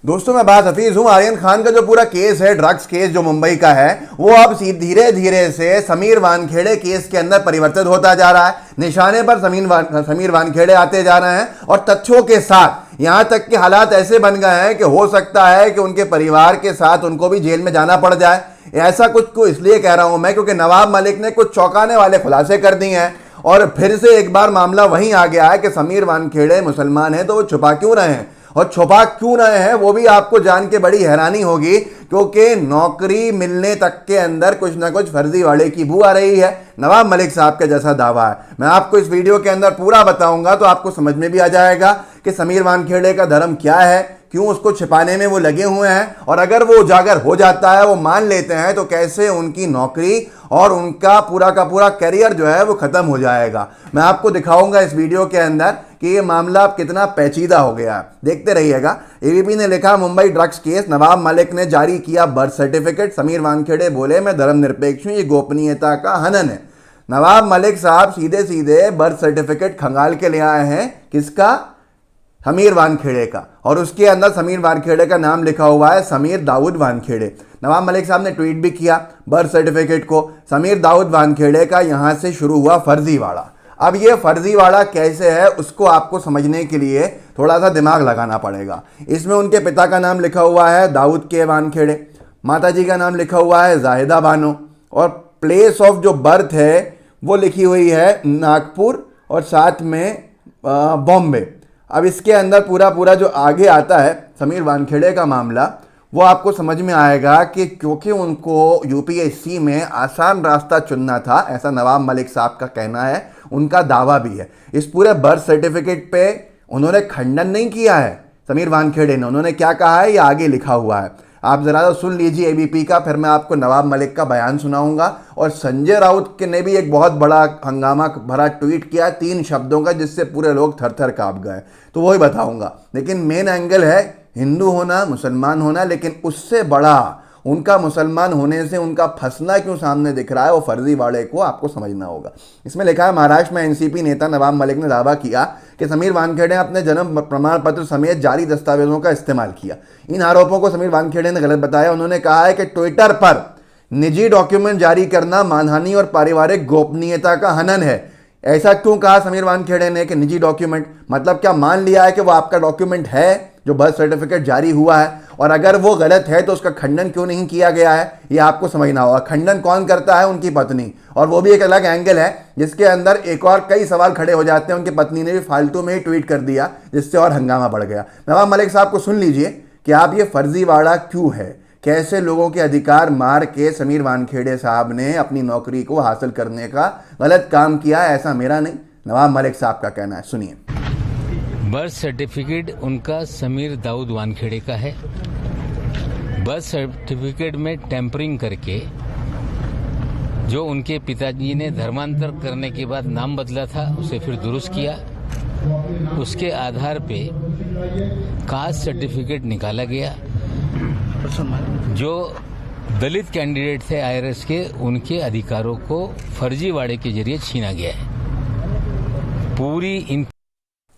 दोस्तों मैं बात हफीज हूं। आर्यन खान का जो पूरा केस है, ड्रग्स केस जो मुंबई का है, वो अब धीरे धीरे से समीर वानखेड़े केस के अंदर परिवर्तित होता जा रहा है। निशाने पर समीर वानखेड़े आते जा रहे हैं और तथ्यों के साथ यहां तक के हालात ऐसे बन गए हैं कि हो सकता है कि उनके परिवार के साथ उनको भी जेल में जाना पड़ जाए। ऐसा कुछ को इसलिए कह रहा हूं मैं क्योंकि नवाब मलिक ने कुछ चौंकाने वाले खुलासे कर दिए हैं और फिर से एक बार मामला वहीं आ गया है कि समीर वानखेड़े मुसलमान हैं तो वो छुपा क्यों रहे हैं, और छुपा क्यों रहे हैं वो भी आपको जान के बड़ी हैरानी होगी, क्योंकि नौकरी मिलने तक के अंदर कुछ ना कुछ फर्जीवाड़े की बू आ रही है। नवाब मलिक साहब का जैसा दावा है, मैं आपको इस वीडियो के अंदर पूरा बताऊंगा तो आपको समझ में भी आ जाएगा कि समीर वानखेड़े का धर्म क्या है, क्यों उसको छिपाने में वो लगे हुए हैं, और अगर वो उजागर हो जाता है, वो मान लेते हैं, तो कैसे उनकी नौकरी और उनका पूरा का पूरा करियर जो है वो खत्म हो जाएगा। मैं आपको दिखाऊंगा इस वीडियो के अंदर कि ये मामला अब कितना पेचीदा हो गया है। देखते रहिएगा। एबीपी ने लिखा, मुंबई ड्रग्स केस, नवाब मलिक ने जारी किया बर्थ सर्टिफिकेट, समीर वानखेड़े बोले मैं धर्मनिरपेक्ष हूं, ये गोपनीयता का हनन है। नवाब मलिक साहब सीधे सीधे बर्थ सर्टिफिकेट खंगाल के ले आए हैं। किसका? समीर वानखेड़े का, और उसके अंदर समीर वानखेड़े का नाम लिखा हुआ है समीर दाऊद वानखेड़े। नवाब मलिक साहब ने ट्वीट भी किया बर्थ सर्टिफिकेट को, समीर दाऊद वानखेड़े का यहां से शुरू हुआ फर्जीवाड़ा। अब ये फर्जीवाड़ा कैसे है उसको आपको समझने के लिए थोड़ा सा दिमाग लगाना पड़ेगा। इसमें उनके पिता का नाम लिखा हुआ है दाऊद के वानखेड़े, माता जी का नाम लिखा हुआ है जाहिदा बानो, और प्लेस ऑफ जो बर्थ है वो लिखी हुई है नागपुर और साथ में बॉम्बे। अब इसके अंदर पूरा जो आगे आता है समीर वानखेड़े का मामला, वो आपको समझ में आएगा कि क्योंकि उनको यूपीएससी में आसान रास्ता चुनना था, ऐसा नवाब मलिक साहब का कहना है, उनका दावा भी है। इस पूरे बर्थ सर्टिफिकेट पे उन्होंने खंडन नहीं किया है समीर वानखेड़े ने। उन्होंने क्या कहा है ये आगे लिखा हुआ है, आप जरा सा सुन लीजिए एबीपी का, फिर मैं आपको नवाब मलिक का बयान सुनाऊंगा। और संजय राउत के ने भी एक बहुत बड़ा हंगामा भरा ट्वीट किया 3 शब्दों का, जिससे पूरे लोग थर थर कांप गए, तो वही बताऊंगा। लेकिन मेन एंगल है हिंदू होना, मुसलमान होना, लेकिन उससे बड़ा उनका मुसलमान होने से उनका फंसना क्यों सामने दिख रहा है, वो फर्जीवाड़े को आपको समझना होगा। इसमें लिखा है, महाराष्ट्र में एनसीपी नेता नवाब मलिक ने दावा किया कि समीर वानखेड़े ने अपने जन्म प्रमाण पत्र समेत जारी दस्तावेजों का इस्तेमाल किया। इन आरोपों को समीर वानखेड़े ने गलत बताया। उन्होंने कहा है कि ट्विटर पर निजी डॉक्यूमेंट जारी करना मानहानि और पारिवारिक गोपनीयता का हनन है। ऐसा क्यों कहा समीर वानखेड़े ने कि निजी डॉक्यूमेंट, मतलब क्या मान लिया है कि वो आपका डॉक्यूमेंट है जो बर्थ सर्टिफिकेट जारी हुआ है, और अगर वो गलत है तो उसका खंडन क्यों नहीं किया गया है, ये आपको समझना होगा। खंडन कौन करता है? उनकी पत्नी, और वो भी एक अलग एंगल है जिसके अंदर एक और कई सवाल खड़े हो जाते हैं। उनकी पत्नी ने भी फालतू में ही ट्वीट कर दिया जिससे और हंगामा बढ़ गया। नवाब मलिक साहब को सुन लीजिए कि आप ये फर्जीवाड़ा क्यों है, कैसे लोगों के अधिकार मार के समीर वानखेड़े साहब ने अपनी नौकरी को हासिल करने का गलत काम किया। ऐसा मेरा नहीं, नवाब मलिक साहब का कहना है, सुनिए। बर्थ सर्टिफिकेट उनका समीर दाऊद वानखेड़े का है। बर्थ सर्टिफिकेट में टेम्परिंग करके जो उनके पिताजी ने धर्मांतर करने के बाद नाम बदला था उसे फिर दुरुस्त किया, उसके आधार पे कास्ट सर्टिफिकेट निकाला गया। जो दलित कैंडिडेट थे आईआरएस के, उनके अधिकारों को फर्जीवाड़े के जरिए छीना गया है। पूरी इन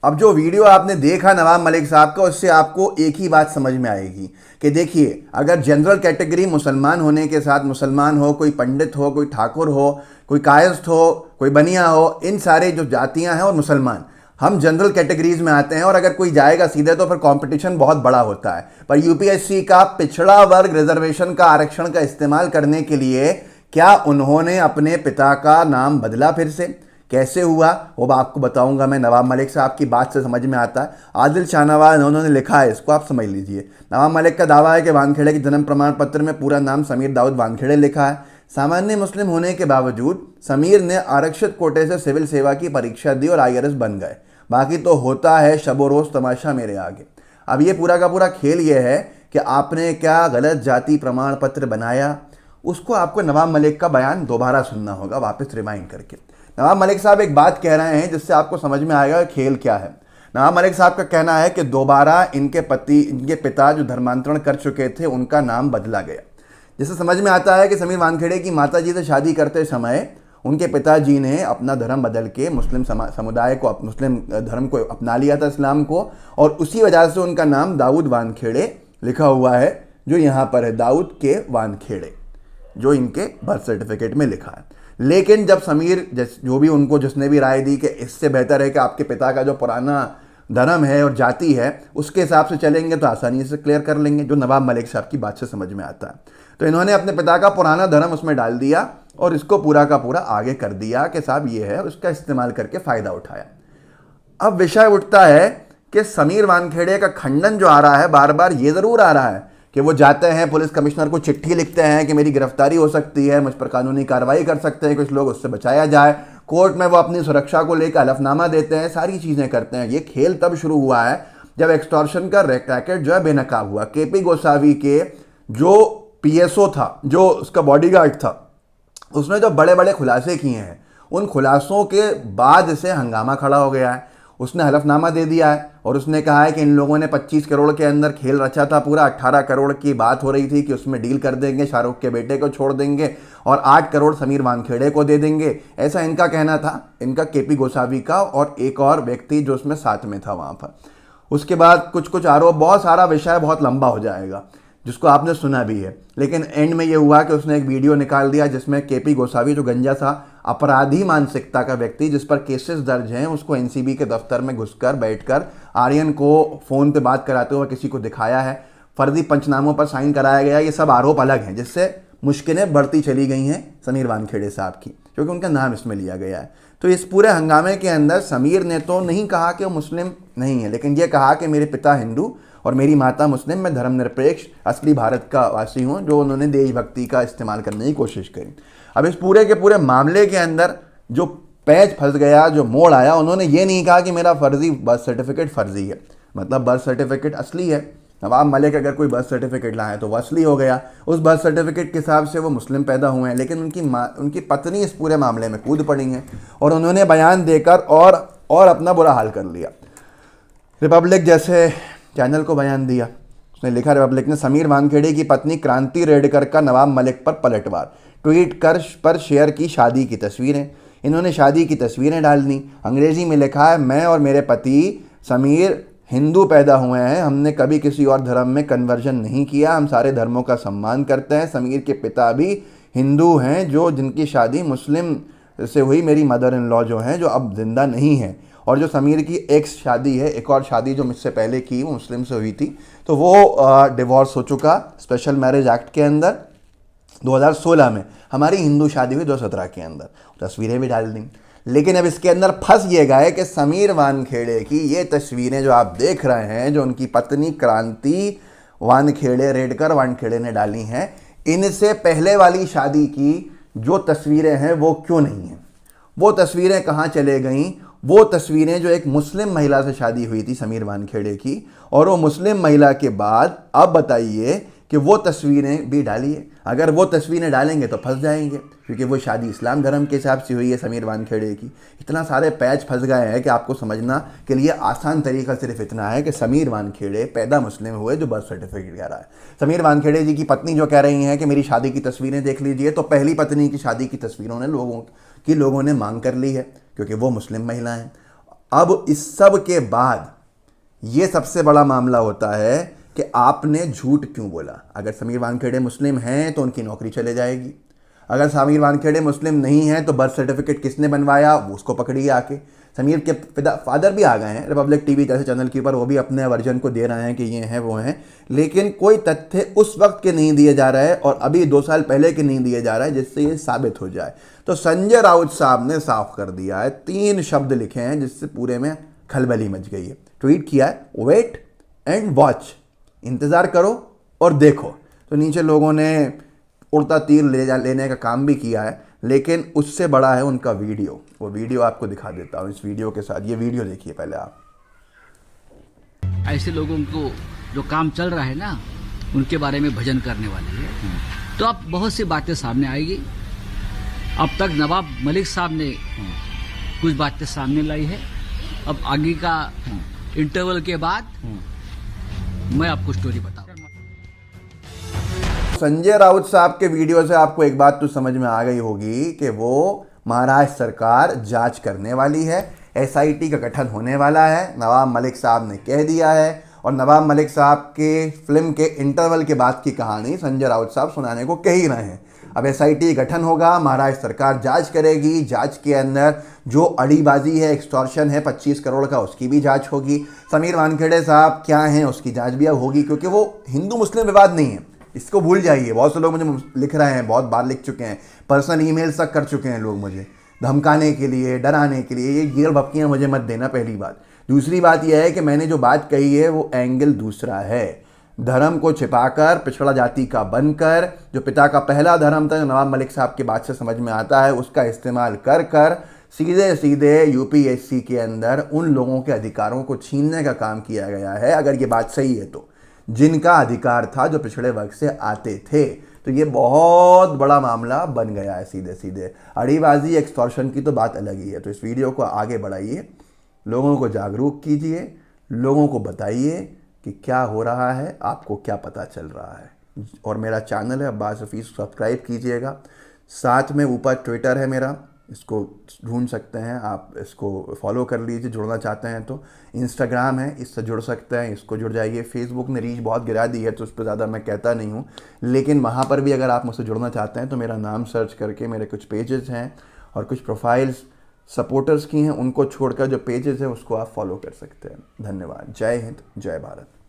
अब जो वीडियो आपने देखा नवाब मलिक साहब का, उससे आपको एक ही बात समझ में आएगी कि देखिए, अगर जनरल कैटेगरी मुसलमान होने के साथ मुसलमान हो, कोई पंडित हो, कोई ठाकुर हो, कोई कायस्थ हो, कोई बनिया हो, इन सारे जो जातियां हैं और मुसलमान, हम जनरल कैटेगरीज में आते हैं। और अगर कोई जाएगा सीधे तो फिर कंपटीशन बहुत बड़ा होता है। पर यूपीएससी का पिछड़ा वर्ग रिजर्वेशन का आरक्षण का इस्तेमाल करने के लिए क्या उन्होंने अपने पिता का नाम बदला? फिर से कैसे हुआ वो आपको बताऊंगा मैं। नवाब मलिक साहब की बात से समझ में आता है। आदिल शाहनवाज उन्होंने लिखा है, इसको आप समझ लीजिए। नवाब मलिक का दावा है कि वानखेड़े के जन्म प्रमाण पत्र में पूरा नाम समीर दाऊद वानखेड़े लिखा है। सामान्य मुस्लिम होने के बावजूद समीर ने आरक्षित कोटे से सिविल सेवा की परीक्षा दी और आईआरएस बन गए। बाकी तो होता है शबो रोज तमाशा मेरे आगे। अब ये पूरा का पूरा खेल ये है कि आपने क्या गलत जाति प्रमाण पत्र बनाया, उसको आपको नवाब मलिक का बयान दोबारा सुनना होगा वापस रिमाइंड करके। नवाब मलिक साहब एक बात कह रहे हैं जिससे आपको समझ में आएगा खेल क्या है। नवाब मलिक साहब का कहना है कि दोबारा इनके पिता जो धर्मांतरण कर चुके थे उनका नाम बदला गया। जिससे समझ में आता है कि समीर वानखेड़े की माता जी से शादी करते समय उनके पिताजी ने अपना धर्म बदल के मुस्लिम समुदाय को, मुस्लिम धर्म को अपना लिया था, इस्लाम को, और उसी वजह से उनका नाम दाऊद वानखेड़े लिखा हुआ है जो यहाँ पर है, दाऊद के वानखेड़े, जो इनके बर्थ सर्टिफिकेट में लिखा है। लेकिन जब समीर जो भी उनको जिसने भी राय दी कि इससे बेहतर है कि आपके पिता का जो पुराना धर्म है और जाति है उसके हिसाब से चलेंगे तो आसानी से क्लियर कर लेंगे, जो नवाब मलिक साहब की बात से समझ में आता है। तो इन्होंने अपने पिता का पुराना धर्म उसमें डाल दिया और इसको पूरा का पूरा आगे कर दिया कि साहब ये है, उसका इस्तेमाल करके फ़ायदा उठाया। अब विषय उठता है कि समीर वानखेड़े का खंडन जो आ रहा है बार बार, ये ज़रूर आ रहा है कि वो जाते हैं पुलिस कमिश्नर को चिट्ठी लिखते हैं कि मेरी गिरफ्तारी हो सकती है, मुझ पर कानूनी कार्रवाई कर सकते हैं कुछ लोग, उससे बचाया जाए। कोर्ट में वो अपनी सुरक्षा को लेकर हलफनामा देते हैं, सारी चीज़ें करते हैं। ये खेल तब शुरू हुआ है जब एक्सटॉर्शन का रैकेट जो है बेनकाब हुआ। केपी गोसावी के जो पीएसओ था, जो उसका बॉडीगार्ड था, उसने जो बड़े बड़े खुलासे किए हैं, उन खुलासों के बाद से हंगामा खड़ा हो गया है। उसने हलफनामा दे दिया है और उसने कहा है कि इन लोगों ने 25 करोड़ के अंदर खेल रचा था पूरा। 18 करोड़ की बात हो रही थी कि उसमें डील कर देंगे, शाहरुख के बेटे को छोड़ देंगे और 8 करोड़ समीर वानखेड़े को दे देंगे, ऐसा इनका कहना था, इनका केपी गोसावी का और एक और व्यक्ति जो उसमें साथ में था वहाँ पर। उसके बाद कुछ आरोप, बहुत सारा विषय बहुत लंबा हो जाएगा जिसको आपने सुना भी है। लेकिन एंड में ये हुआ कि उसने एक वीडियो निकाल दिया जिसमें केपी गोसावी, जो गंजा सा अपराधी मानसिकता का व्यक्ति जिस पर केसेस दर्ज हैं, उसको एनसीबी के दफ्तर में घुसकर बैठकर आर्यन को फ़ोन पे बात कराते हुए किसी को दिखाया है, फर्जी पंचनामों पर साइन कराया गया। ये सब आरोप अलग हैं जिससे मुश्किलें बढ़ती चली गई हैं समीर वानखेड़े साहब की, क्योंकि उनका नाम इसमें लिया गया है। तो इस पूरे हंगामे के अंदर समीर ने तो नहीं कहा कि वो मुस्लिम नहीं है, लेकिन ये कहा कि मेरे पिता हिंदू और मेरी माता मुस्लिम, मैं धर्मनिरपेक्ष असली भारत का वासी हूँ, जो उन्होंने देशभक्ति का इस्तेमाल करने की कोशिश करी। अब इस पूरे के पूरे मामले के अंदर जो पैच फंस गया, जो मोड़ आया, उन्होंने ये नहीं कहा कि मेरा फर्जी बर्थ सर्टिफिकेट फर्जी है, मतलब बर्थ सर्टिफिकेट असली है। नवाब मलिक अगर कोई बर्थ सर्टिफिकेट लाए तो वो असली हो गया, उस बर्थ सर्टिफिकेट के हिसाब से वो मुस्लिम पैदा हुए हैं। लेकिन उनकी पत्नी इस पूरे मामले में कूद पड़ी हैं और उन्होंने बयान देकर और अपना बुरा हाल कर लिया। रिपब्लिक जैसे चैनल को बयान दिया, उसने लिखा, रिपब्लिक ने, समीर वानखेड़े की पत्नी क्रांति रेडकर का नवाब मलिक पर पलटवार, ट्वीट कर पर शेयर की शादी की तस्वीरें। इन्होंने शादी की तस्वीरें डाल दी। अंग्रेजी में लिखा है, मैं और मेरे पति समीर हिंदू पैदा हुए हैं, हमने कभी किसी और धर्म में कन्वर्जन नहीं किया, हम सारे धर्मों का सम्मान करते हैं। समीर के पिता भी हिंदू हैं, जो जिनकी शादी मुस्लिम से हुई, मेरी मदर इन लॉ जो हैं, जो अब जिंदा नहीं है। और जो समीर की एक्स शादी है, एक और शादी जो मुझसे पहले की, वो मुस्लिम से हुई थी, तो वो डिवोर्स हो चुका स्पेशल मैरिज एक्ट के अंदर 2016 में। हमारी हिंदू शादी हुई 2017 के अंदर, तस्वीरें भी डाल दी। लेकिन अब इसके अंदर फंस ये गए कि समीर वानखेड़े की ये तस्वीरें जो आप देख रहे हैं, जो उनकी पत्नी क्रांति वानखेड़े, रेडकर वानखेड़े ने डाली हैं, इनसे पहले वाली शादी की जो तस्वीरें हैं वो क्यों नहीं हैं? वो तस्वीरें कहाँ चले गईं? वो तस्वीरें जो एक मुस्लिम महिला से शादी हुई थी समीर वानखेड़े की, और वो मुस्लिम महिला के बाद अब बताइए कि वो तस्वीरें भी डालिए। अगर वो तस्वीरें डालेंगे तो फंस जाएंगे, क्योंकि वो शादी इस्लाम धर्म के हिसाब से हुई है समीर वानखेड़े की। इतना सारे पैच फंस गए हैं कि आपको समझना के लिए आसान तरीका सिर्फ इतना है कि समीर वानखेड़े पैदा मुस्लिम हुए, जो बर्थ सर्टिफिकेट कह रहा है। समीर वानखेड़े जी की पत्नी जो कह रही हैं कि मेरी शादी की तस्वीरें देख लीजिए, तो पहली पत्नी की शादी की तस्वीरों ने लोगों ने मांग कर ली है, क्योंकि वो मुस्लिम महिला हैं। अब इस सब के बाद ये सबसे बड़ा मामला होता है कि आपने झूठ क्यों बोला। अगर समीर वानखेड़े मुस्लिम हैं तो उनकी नौकरी चले जाएगी, अगर समीर वानखेड़े मुस्लिम नहीं हैं तो बर्थ सर्टिफिकेट किसने बनवाया वो उसको पकड़िए आके। समीर के फादर भी आ गए हैं, रिपब्लिक टीवी जैसे चैनल के ऊपर, वो भी अपने वर्जन को दे रहे हैं कि ये हैं वो हैं, लेकिन कोई तथ्य उस वक्त के नहीं दिए जा रहे हैं और अभी 2 साल पहले के नहीं दिए जा रहे हैं जिससे ये साबित हो जाए। तो संजय राउत साहब ने साफ कर दिया है, 3 शब्द लिखे हैं जिससे पूरे में खलबली मच गई है। ट्वीट किया है, वेट एंड वॉच, इंतज़ार करो और देखो। तो नीचे लोगों ने उड़ता तीर लेने का काम भी किया है, लेकिन उससे बड़ा है उनका वीडियो। वो वीडियो आपको दिखा देता हूँ इस वीडियो के साथ। ये वीडियो देखिए पहले आप। ऐसे लोगों को जो काम चल रहा है ना, उनके बारे में भजन करने वाले हैं, तो अब बहुत सी बातें सामने आएगी। अब तक नवाब मलिक साहब ने कुछ बातें सामने लाई है, अब आगे का इंटरवल के बाद मैं आपको स्टोरी बताऊंगा। संजय राउत साहब के वीडियो से आपको एक बात तो समझ में आ गई होगी कि वो महाराष्ट्र सरकार जांच करने वाली है, एसआईटी का गठन होने वाला है, नवाब मलिक साहब ने कह दिया है और नवाब मलिक साहब के फिल्म के इंटरवल के बाद की कहानी संजय राउत साहब सुनाने को कह ही रहे हैं। अब SIT गठन होगा, महाराष्ट्र सरकार जांच करेगी, जांच के अंदर जो अड़ीबाजी है, एक्सटॉर्शन है 25 करोड़ का, उसकी भी जांच होगी। समीर वानखेड़े साहब क्या हैं उसकी जांच भी अब होगी, क्योंकि वो हिंदू मुस्लिम विवाद नहीं है, इसको भूल जाइए। बहुत से लोग मुझे लिख रहे हैं, बहुत बार लिख चुके हैं, पर्सनल ईमेल्स तक कर चुके हैं लोग मुझे धमकाने के लिए, डराने के लिए। ये गिर भपकियाँ मुझे मत देना, पहली बात। दूसरी बात यह है कि मैंने जो बात कही है वो एंगल दूसरा है। धर्म को छिपाकर, पिछड़ा जाति का बनकर, जो पिता का पहला धर्म था, जो नवाब मलिक साहब की बात से समझ में आता है, उसका इस्तेमाल कर कर सीधे सीधे UPSC के अंदर उन लोगों के अधिकारों को छीनने का काम किया गया है, अगर ये बात सही है तो, जिनका अधिकार था, जो पिछड़े वर्ग से आते थे। तो ये बहुत बड़ा मामला बन गया है सीधे सीधे। अड़ीबाजी, एक्सटॉर्शन की तो बात अलग ही है। तो इस वीडियो को आगे बढ़ाइए, लोगों को जागरूक कीजिए, लोगों को बताइए कि क्या हो रहा है, आपको क्या पता चल रहा है। और मेरा चैनल है अब्बास हफीज़, सब्सक्राइब कीजिएगा। साथ में ऊपर ट्विटर है मेरा, इसको ढूंढ सकते हैं आप, इसको फॉलो कर लीजिए जुड़ना चाहते हैं तो। इंस्टाग्राम है, इससे जुड़ सकते हैं, इसको जुड़ जाइए। फेसबुक ने रीच बहुत गिरा दी है तो उस पर ज़्यादा मैं कहता नहीं हूँ, लेकिन वहाँ पर भी अगर आप मुझसे जुड़ना चाहते हैं तो मेरा नाम सर्च करके मेरे कुछ पेजेस हैं और कुछ प्रोफाइल्स सपोर्टर्स की हैं, उनको छोड़कर जो पेजेस हैं उसको आप फॉलो कर सकते हैं। धन्यवाद। जय हिंद, जय भारत।